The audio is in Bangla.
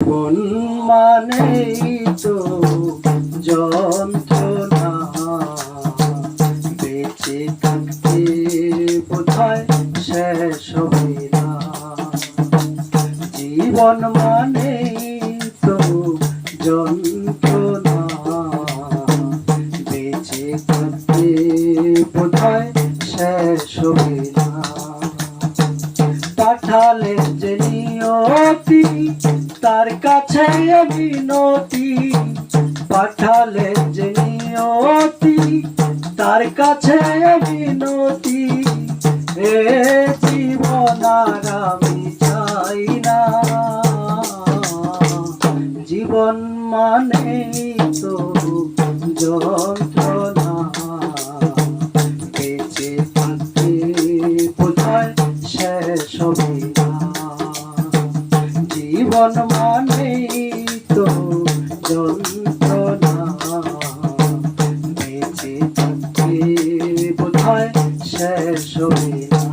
জীবন মানেই তো যন্ত্রণা, বেঁচে থাকতে বোধহয় শেষ হবে না। জীবন মানেই তো যন্ত্রণা, বেঁচে থাকতে বোধহয় শেষ হবে না। পাঠালে যে নিয়তি তার কাছে বিনতি, পাঠালে যে নিয়তি তার কাছে বিনতি, এ জীবন আর আমি চাই না। জীবন মানেই তো যন্ত্রণা, বেঁচে থাকতে বোধহয় শেষ হবে না। জীবন মানেই তো যন্ত্রণা, বেঁচে থাকতে বোধহয় শেষ হবে না।